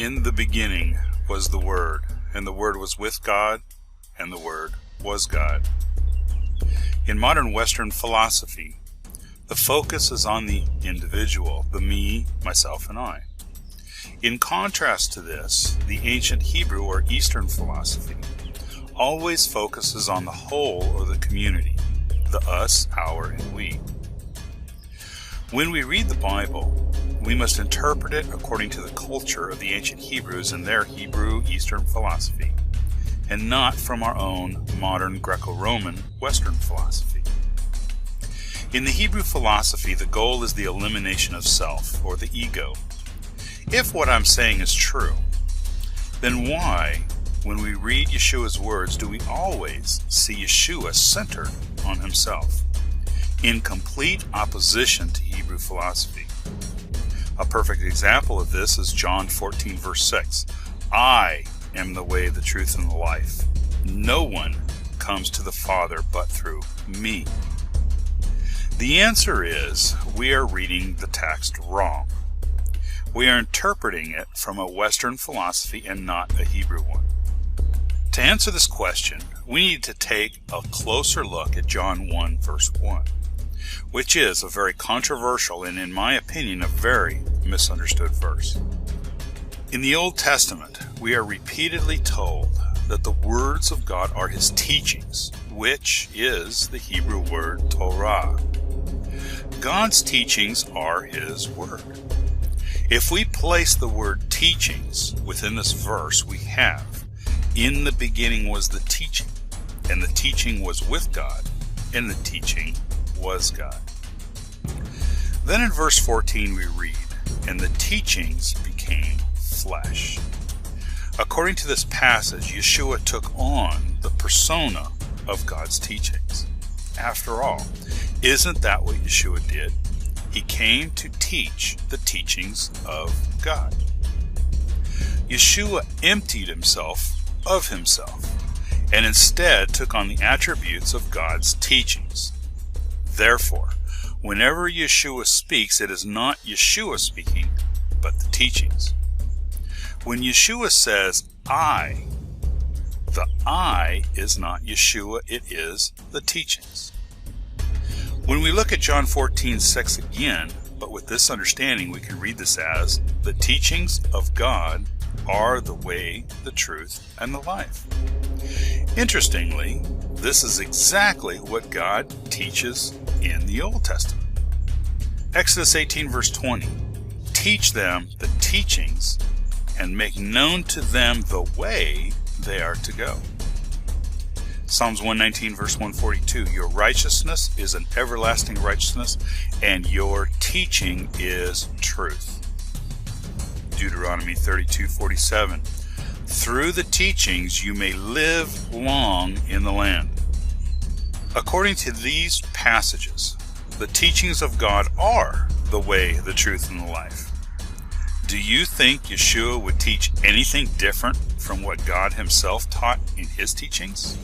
In the beginning was the Word, and the Word was with God, and the Word was God. In modern Western philosophy, the focus is on the individual, the me, myself, and I. In contrast to this, the ancient Hebrew or Eastern philosophy always focuses on the whole or the community, the us, our, and we. When we read the Bible, we must interpret it according to the culture of the ancient Hebrews and their Hebrew Eastern philosophy, and not from our own modern Greco-Roman Western philosophy. In the Hebrew philosophy, the goal is the elimination of self, or the ego. If what I'm saying is true, then why, when we read Yeshua's words, do we always see Yeshua centered on himself, in complete opposition to Hebrew philosophy? A perfect example of this is John 14, verse 6. I am the way, the truth, and the life. No one comes to the Father but through me. The answer is we are reading the text wrong. We are interpreting it from a Western philosophy and not a Hebrew one. To answer this question, we need to take a closer look at John 1, verse 1, which is a very controversial and, in my opinion, a very misunderstood verse. In the Old Testament, we are repeatedly told that the words of God are His teachings, which is the Hebrew word Torah. God's teachings are His word. If we place the word teachings within this verse, we have, in the beginning was the teaching, and the teaching was with God, and the teaching was God. Then in verse 14 we read, and the teachings became flesh. According to this passage, Yeshua took on the persona of God's teachings. After all, isn't that what Yeshua did? He came to teach the teachings of God. Yeshua emptied himself of himself, and instead took on the attributes of God's teachings. Therefore, whenever Yeshua speaks, it is not Yeshua speaking, but the teachings. When Yeshua says, I, the I is not Yeshua, it is the teachings. When we look at John 14:6 again, but with this understanding, we can read this as, the teachings of God are the way, the truth, and the life. Interestingly, this is exactly what God teaches in the Old Testament. Exodus 18, verse 20, teach them the teachings and make known to them the way they are to go. Psalms 119, verse 142, your righteousness is an everlasting righteousness, and your teaching is truth. Deuteronomy 32:47, through the teachings you may live long in the land. According to these passages, the teachings of God are the way, the truth, and the life. Do you think Yeshua would teach anything different from what God himself taught in his teachings?